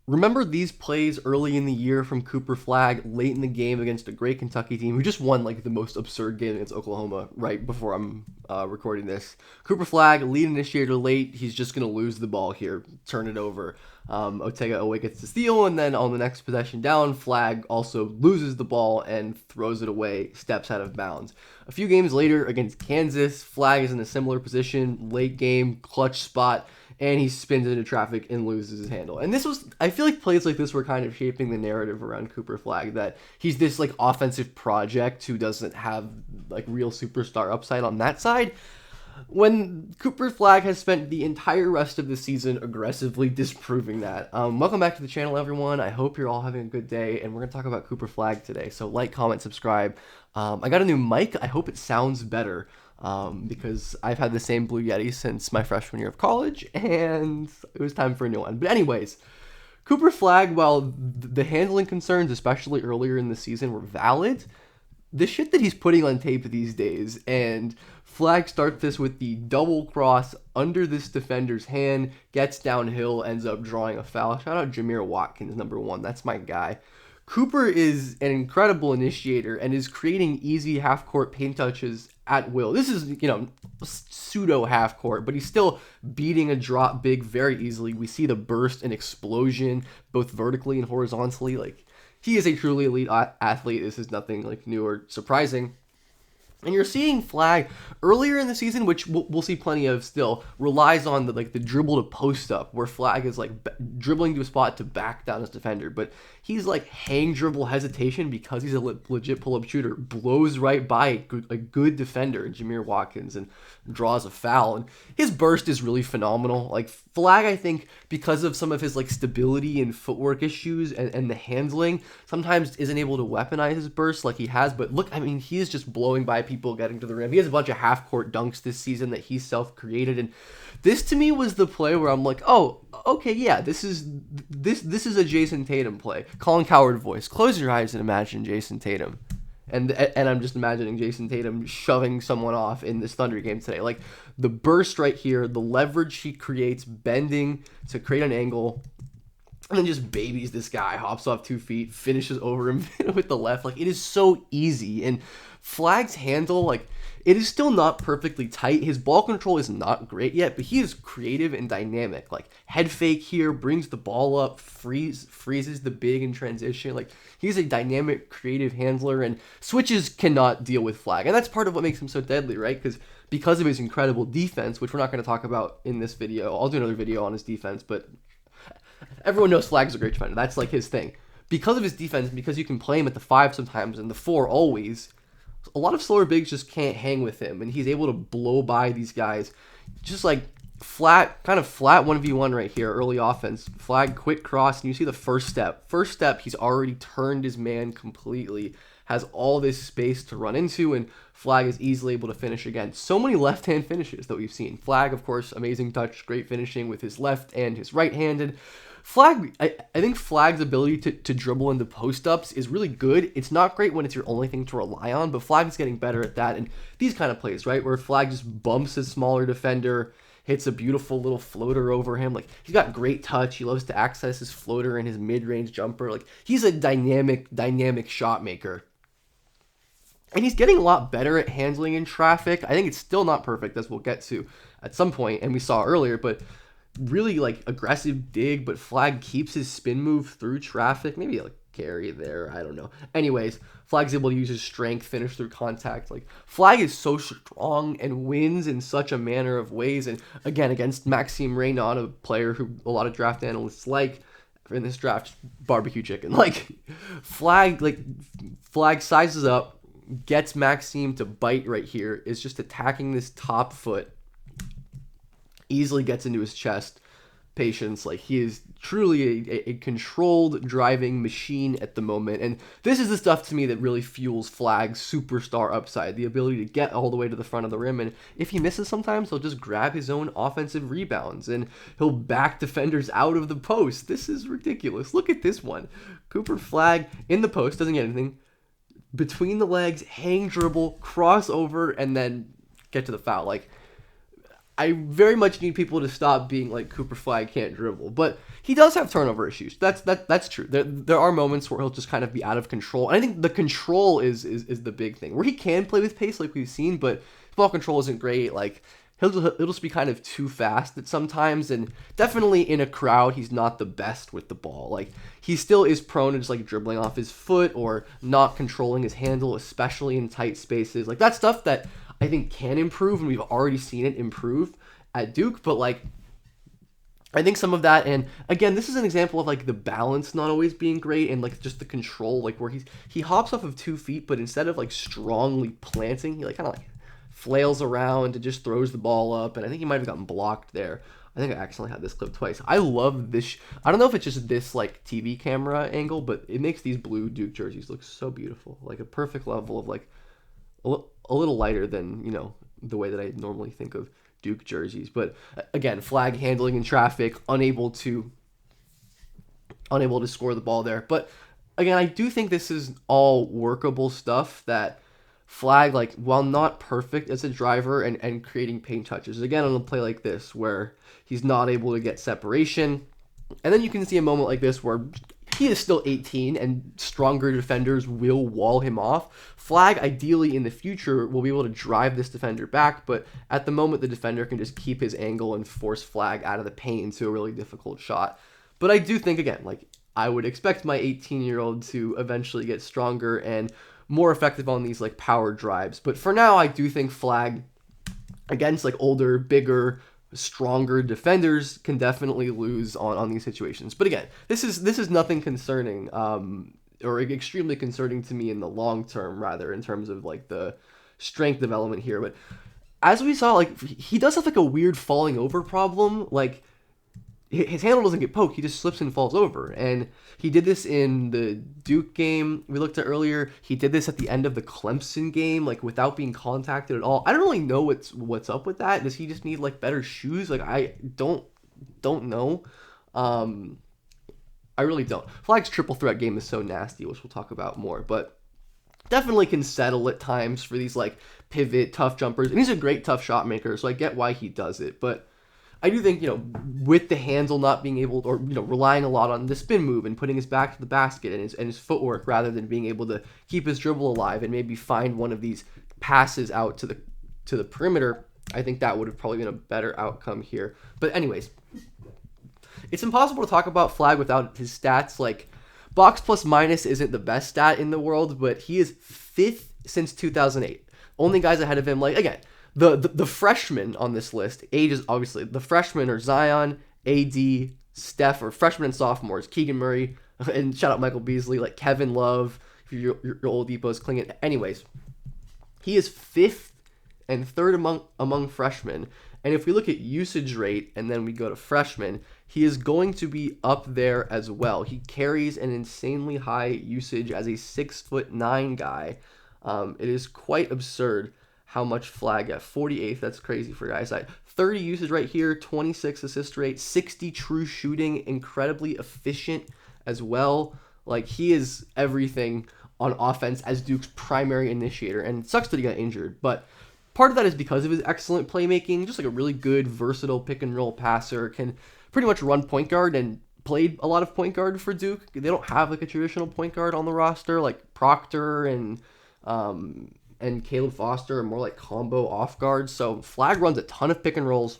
Remember these plays early in the year from Cooper Flagg late in the game against a great Kentucky team who just won like the most absurd game against Oklahoma right before I'm recording this. Cooper Flagg, lead initiator late. He's just going to lose the ball here, turn it over. Otega Owe gets the steal, and then on the next possession down, Flagg also loses the ball and throws it away, steps out of bounds. A few games later against Kansas, Flagg is in a similar position, late game, clutch spot, and he spins into traffic and loses his handle. And this was, I feel like plays like this were kind of shaping the narrative around Cooper Flagg, that he's this like offensive project who doesn't have like real superstar upside on that side, when Cooper Flagg has spent the entire rest of the season aggressively disproving that. Welcome back to the channel, everyone. I hope you're all having a good day, and we're going to talk about Cooper Flagg today. So like, comment, subscribe. I got a new mic. I hope it sounds better, because I've had the same Blue Yeti since my freshman year of college, and it was time for a new one. But anyways, Cooper Flagg, while the handling concerns, especially earlier in the season, were valid, the shit that he's putting on tape these days, and Flagg starts this with the double cross under this defender's hand, gets downhill, ends up drawing a foul. Shout out Jameer Watkins, number 1. That's my guy. Cooper is an incredible initiator and is creating easy half-court paint touches at will. This is, pseudo half-court, but he's still beating a drop big very easily. We see the burst and explosion, both vertically and horizontally. Like, he is a truly elite athlete. This is nothing like new or surprising. And you're seeing Flagg earlier in the season, which we'll see plenty of still, relies on the dribble to post up, where Flagg is like dribbling to a spot to back down his defender. But he's like hang dribble hesitation because he's a legit pull-up shooter, blows right by a good defender, Jameer Watkins, and draws a foul. And his burst is really phenomenal. Like, Flagg, I think, because of some of his like stability and footwork issues and the handling, sometimes isn't able to weaponize his burst like he has. But look, I mean, he is just blowing by people getting to the rim. He has a bunch of half-court dunks this season that he self-created, and this to me was the play where I'm like, oh, okay, yeah, this is a Jason Tatum play. Colin Cowherd voice. Close your eyes and imagine Jason Tatum. And I'm just imagining Jason Tatum shoving someone off in this Thunder game today. Like, the burst right here, the leverage he creates, bending to create an angle, and then just babies this guy, hops off 2 feet, finishes over him with the left. Like, it is so easy. And Flagg's handle, like, it is still not perfectly tight. His ball control is not great yet, but he is creative and dynamic. Like, head fake here, brings the ball up, freezes the big in transition. Like, he's a dynamic, creative handler, and switches cannot deal with Flagg. And that's part of what makes him so deadly, right? Because of his incredible defense, which we're not going to talk about in this video. I'll do another video on his defense, but everyone knows Flagg's a great defender. That's like his thing. Because of his defense, because you can play him at the 5 sometimes and the 4 always, a lot of slower bigs just can't hang with him, and he's able to blow by these guys. Just like kind of flat 1v1 right here, early offense. Flagg, quick cross, and you see the first step. First step, he's already turned his man completely, has all this space to run into, and Flagg is easily able to finish again. So many left-hand finishes that we've seen. Flagg, of course, amazing touch, great finishing with his left and his right-handed. Flagg, I think Flagg's ability to dribble into post-ups is really good. It's not great when it's your only thing to rely on, but Flagg is getting better at that. And these kind of plays, right, where Flagg just bumps his smaller defender, hits a beautiful little floater over him. Like, he's got great touch. He loves to access his floater and his mid-range jumper. Like, he's a dynamic shot maker. And he's getting a lot better at handling in traffic. I think it's still not perfect, as we'll get to at some point, and we saw earlier, but really like aggressive dig, but Flagg keeps his spin move through traffic. Maybe like carry there, I don't know. Anyways, Flagg's able to use his strength, finish through contact. Like, Flagg is so strong and wins in such a manner of ways. And again, against Maxime Reynaud, a player who a lot of draft analysts like in this draft, barbecue chicken. Like, Flagg sizes up, gets Maxime to bite right here, is just attacking this top foot, easily gets into his chest. Patience. Like, he is truly a controlled driving machine at the moment, and this is the stuff to me that really fuels Flagg's superstar upside, the ability to get all the way to the front of the rim, and if he misses sometimes, he'll just grab his own offensive rebounds, and he'll back defenders out of the post. This is ridiculous. Look at this one. Cooper Flagg in the post, doesn't get anything. Between the legs, hang dribble, crossover, and then get to the foul. Like, I very much need people to stop being like Cooper Flagg can't dribble, but he does have turnover issues. That's true. There are moments where he'll just kind of be out of control, and I think the control is the big thing where he can play with pace like we've seen, but his ball control isn't great. Like he'll just be kind of too fast at sometimes, and definitely in a crowd he's not the best with the ball. Like he still is prone to just like dribbling off his foot or not controlling his handle, especially in tight spaces. Like that's stuff that I think can improve, and we've already seen it improve at Duke, but like I think some of that, and again, this is an example of like the balance not always being great and like just the control, like where he hops off of 2 feet, but instead of like strongly planting, he like kind of like flails around and just throws the ball up, and I think he might have gotten blocked there. I think I accidentally had this clip twice. I love this. I don't know if it's just this like TV camera angle, but it makes these blue Duke jerseys look so beautiful, like a perfect level of like a little lighter than, you know, the way that I normally think of Duke jerseys. But again, Flagg handling in traffic, unable to score the ball there. But again, I do think this is all workable stuff that Flagg, like, while not perfect as a driver and creating paint touches, again, on a play like this where he's not able to get separation. And then you can see a moment like this where he is still 18 and stronger defenders will wall him off. Flagg, ideally in the future, will be able to drive this defender back, but at the moment the defender can just keep his angle and force Flagg out of the paint into a really difficult shot. But I do think, again, like I would expect my 18-year-old to eventually get stronger and more effective on these like power drives. But for now, I do think Flagg against like older, bigger, stronger defenders can definitely lose on these situations. But again, this is nothing concerning or extremely concerning to me in the long term, rather, in terms of like the strength development here. But as we saw, like he does have like a weird falling over problem. Like his handle doesn't get poked, he just slips and falls over. And he did this in the Duke game we looked at earlier. He did this at the end of the Clemson game, like without being contacted at all. I don't really know what's up with that. Does he just need like better shoes? Like I don't know. I really don't. Flagg's triple threat game is so nasty, which we'll talk about more, but definitely can settle at times for these like pivot tough jumpers. And he's a great tough shot maker, so I get why he does it, but I do think, you know, with the handle not being able, or, you know, relying a lot on the spin move and putting his back to the basket and his footwork rather than being able to keep his dribble alive and maybe find one of these passes out to the perimeter, I think that would have probably been a better outcome here. But anyways, it's impossible to talk about Flagg without his stats. Like, box plus minus isn't the best stat in the world, but he is 5th since 2008. Only guys ahead of him, like, again, the freshmen on this list, ages obviously, the freshmen are Zion, AD, Steph, or freshmen and sophomores, Keegan Murray, and shout out Michael Beasley, like Kevin Love, if your old Depot's clinging. Anyways, he is 5th and 3rd among freshmen. And if we look at usage rate and then we go to freshmen, he is going to be up there as well. He carries an insanely high usage as a 6'9" guy. It is quite absurd how much Flagg at 48th. That's crazy for guys. 30 usage right here, 26 assist rate, 60 true shooting, incredibly efficient as well. Like, he is everything on offense as Duke's primary initiator, and it sucks that he got injured, but part of that is because of his excellent playmaking, just like a really good, versatile pick-and-roll passer, can pretty much run point guard and played a lot of point guard for Duke. They don't have like a traditional point guard on the roster, like Proctor and Caleb Foster are more like combo off guards. So Flagg runs a ton of pick and rolls.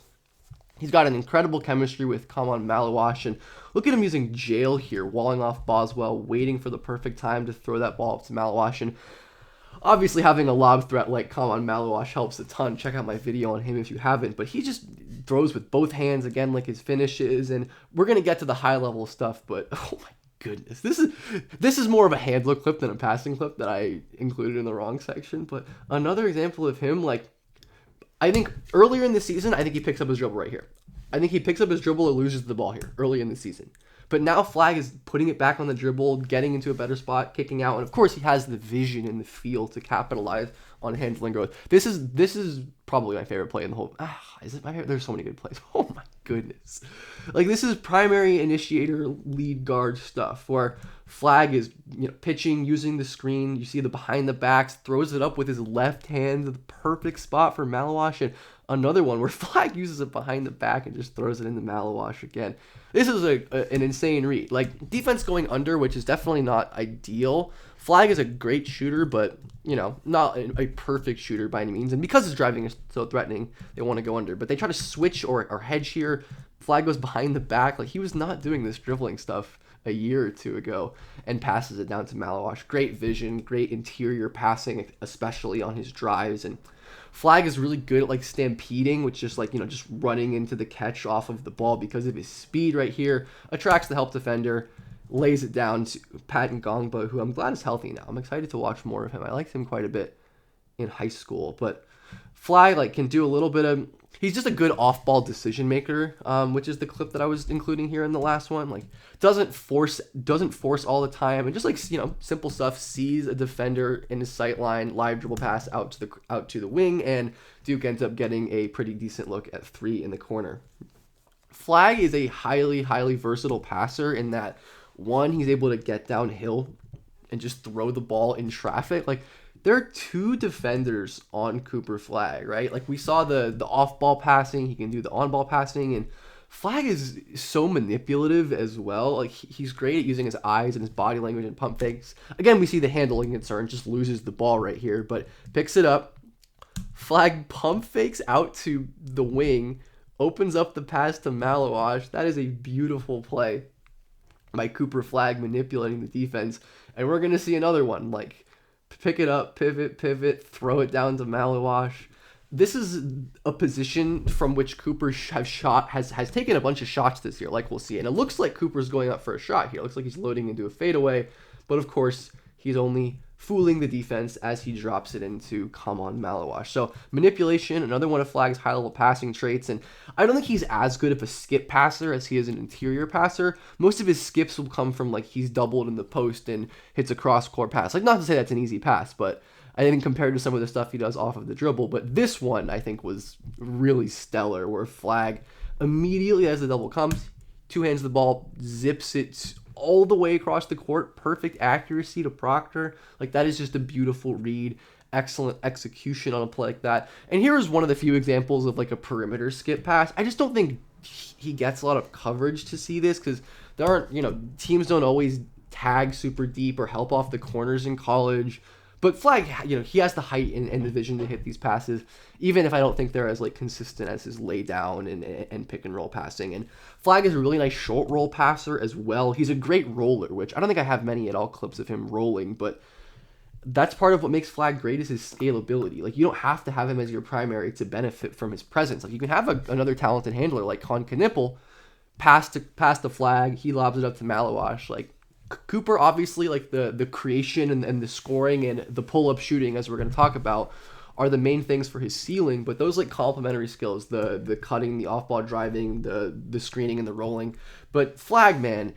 He's got an incredible chemistry with Kaman Malawash, and look at him using jail here, walling off Boswell, waiting for the perfect time to throw that ball up to Malawash. And obviously having a lob threat like Kaman Malawash helps a ton. Check out my video on him if you haven't, but he just throws with both hands, again, like his finishes, and we're going to get to the high level stuff, but oh my goodness, this is more of a handler clip than a passing clip that I included in the wrong section. But another example of him, like, I think earlier in the season, I think he picks up his dribble right here. I think he picks up his dribble or loses the ball here early in the season. But now Flagg is putting it back on the dribble, getting into a better spot, kicking out, and of course he has the vision and the feel to capitalize on handling growth. This is probably my favorite play in the whole. Is it my favorite? There's so many good plays. Oh my goodness! Like, this is primary initiator, lead guard stuff where Flagg is, you know, pitching, using the screen. You see the behind the backs, throws it up with his left hand to the perfect spot for Malawash, and another one where Flagg uses it behind the back and just throws it into Malawash again. This is an insane read. Like, defense going under, which is definitely not ideal. Flagg is a great shooter, but, you know, not a perfect shooter by any means. And because his driving is so threatening, they want to go under. But they try to switch or hedge here. Flagg goes behind the back. Like, he was not doing this dribbling stuff a year or two ago, and passes it down to Malawash. Great vision, great interior passing, especially on his drives. And Flagg is really good at like stampeding, which just like, you know, just running into the catch off of the ball because of his speed right here. Attracts the help defender, lays it down to Pat Ngongba, who I'm glad is healthy now. I'm excited to watch more of him. I liked him quite a bit in high school, but Flagg like can do a little bit of. He's just a good off-ball decision maker, which is the clip that I was including here in the last one. Like, doesn't force all the time, and just like, you know, simple stuff. Sees a defender in his sight line, live dribble pass out to the wing, and Duke ends up getting a pretty decent look at 3 in the corner. Flagg is a highly versatile passer in that, one, he's able to get downhill and just throw the ball in traffic. Like, there are 2 defenders on Cooper Flagg, right? Like, we saw the off-ball passing. He can do the on-ball passing. And Flagg is so manipulative as well. Like, he's great at using his eyes and his body language and pump fakes. Again, we see the handling concern. Just loses the ball right here, but picks it up. Flagg pump fakes out to the wing. Opens up the pass to Malawash. That is a beautiful play by Cooper Flagg manipulating the defense. And we're going to see another one. Like, pick it up, pivot, throw it down to Malawash. This is a position from which Cooper has taken a bunch of shots this year, like we'll see. And it looks like Cooper's going up for a shot here. It looks like he's loading into a fadeaway. But of course, he's only fooling the defense as he drops it into come on Malawash. So manipulation, another one of Flagg's high-level passing traits. And I don't think he's as good of a skip passer as he is an interior passer. Most of his skips will come from like he's doubled in the post and hits a cross-court pass. Like, not to say that's an easy pass, but I think compared to some of the stuff he does off of the dribble. But this one I think was really stellar, where Flagg immediately as the double comes, 2 hands the ball, zips it all the way across the court, perfect accuracy to Proctor. Like, that is just a beautiful read, excellent execution on a play like that. And here is one of the few examples of like a perimeter skip pass. I just don't think he gets a lot of coverage to see this, because there aren't, you know, teams don't always tag super deep or help off the corners in college. But Flagg, you know, he has the height and the vision to hit these passes, even if I don't think they're as like consistent as his lay down and pick and roll passing. And Flagg is a really nice short roll passer as well. He's a great roller, which I don't think I have many at all clips of him rolling, but that's part of what makes Flagg great, is his scalability. Like, you don't have to have him as your primary to benefit from his presence. Like, you can have another talented handler like Con Knipple pass the Flagg, he lobs it up to Malawash. Like, Cooper, obviously, like the creation and the scoring and the pull-up shooting, as we're going to talk about, are the main things for his ceiling. But those like complementary skills, the cutting, the off-ball driving, the screening, and the rolling. But Flagg, man,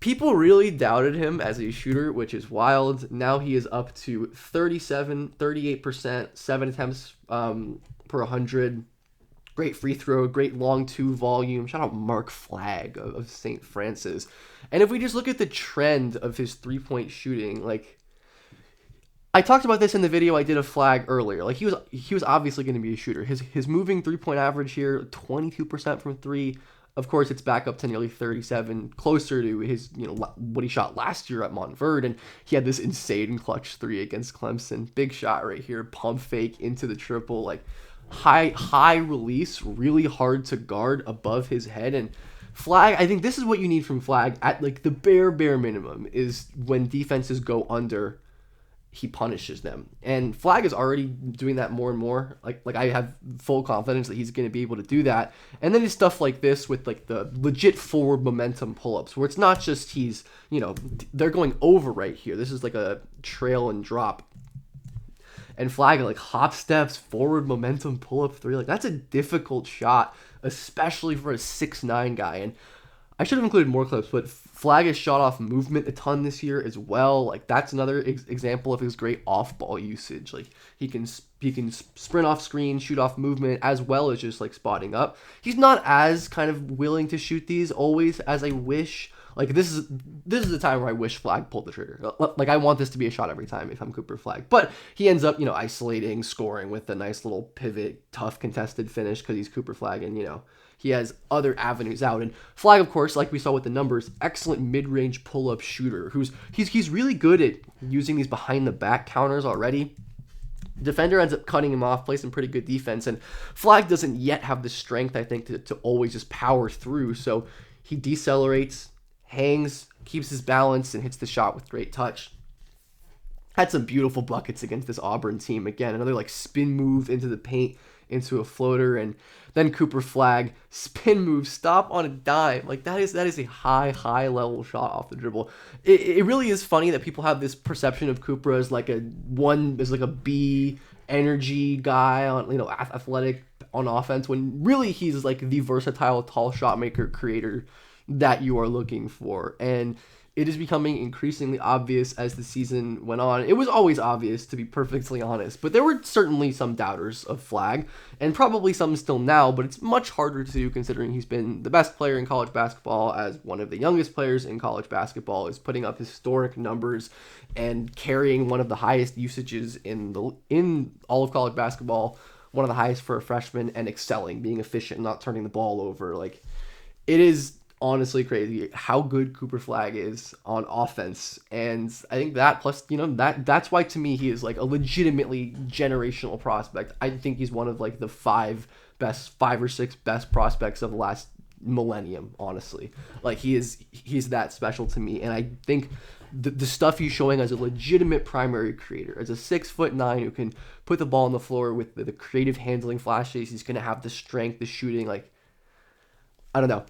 people really doubted him as a shooter, which is wild. Now he is up to 38%, 7 attempts per 100. Great free throw, great long 2 volume. Shout out Mark Flagg of St. Francis. And if we just look at the trend of his 3-point shooting, like, I talked about this in the video I did of Flagg earlier. Like, he was obviously going to be a shooter. His moving 3-point average here, 22% from 3. Of course, it's back up to nearly 37, closer to his, you know, what he shot last year at Montverde. And he had this insane clutch 3 against Clemson. Big shot right here, pump fake into the triple, like, high release, really hard to guard above his head. And Flagg, I think this is what you need from Flagg at like the bare minimum, is when defenses go under, he punishes them. And Flagg is already doing that more and more. Like I have full confidence that he's going to be able to do that. And then it's stuff like this with like the legit forward momentum pull-ups, where it's not just he's, you know, they're going over right here. This is like a trail and drop. And Flagg like hop steps, forward momentum pull-up 3. Like, that's a difficult shot, especially for a 6'9" guy. And I should have included more clips, but Flagg has shot off movement a ton this year as well. Like, that's another example of his great off-ball usage. Like, he can sprint off screen, shoot off movement, as well as just like spotting up. He's not as kind of willing to shoot these always as I wish. Like this is the time where I wish Flagg pulled the trigger. Like I want this to be a shot every time if I'm Cooper Flagg. But he ends up, isolating, scoring with a nice little pivot, tough contested finish because he's Cooper Flagg, and he has other avenues out. And Flagg, of course, like we saw with the numbers, excellent mid-range pull-up shooter. He's really good at using these behind the back counters already. Defender ends up cutting him off, plays some pretty good defense, and Flagg doesn't yet have the strength, I think, to always just power through. So he decelerates, hangs, keeps his balance, and hits the shot with great touch. Had some beautiful buckets against this Auburn team. Again, another like spin move into the paint, into a floater, and then Cooper Flagg spin move, stop on a dime. Like that is a high level shot off the dribble. It really is funny that people have this perception of Cooper as like a B energy guy on athletic on offense, when really he's like the versatile tall shot maker creator that you are looking for. And it is becoming increasingly obvious as the season went on. It was always obvious, to be perfectly honest, but there were certainly some doubters of Flagg, and probably some still now, but it's much harder to do considering he's been the best player in college basketball, as one of the youngest players in college basketball, is putting up historic numbers and carrying one of the highest usages in all of college basketball, one of the highest for a freshman, and excelling, being efficient, not turning the ball over. Like, it is honestly crazy how good Cooper Flagg is on offense. And I think that plus, that's why to me he is like a legitimately generational prospect. I think he's one of like the five or six best prospects of the last millennium, honestly. Like he's that special to me. And I think the stuff he's showing as a legitimate primary creator, as a 6'9" who can put the ball on the floor with the creative handling flashes, he's going to have the strength, the shooting, like, I don't know.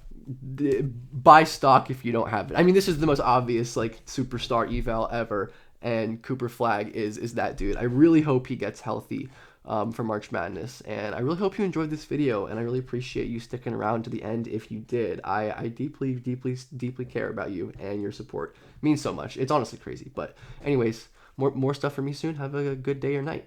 Buy stock if you don't have it. I mean, this is the most obvious like superstar eval ever, and Cooper Flagg is that dude. I really hope he gets healthy for March Madness, and I really hope you enjoyed this video, and I really appreciate you sticking around to the end if you did. I deeply care about you, and your support means so much. It's honestly crazy. But anyways, more stuff from me soon. Have a good day or night.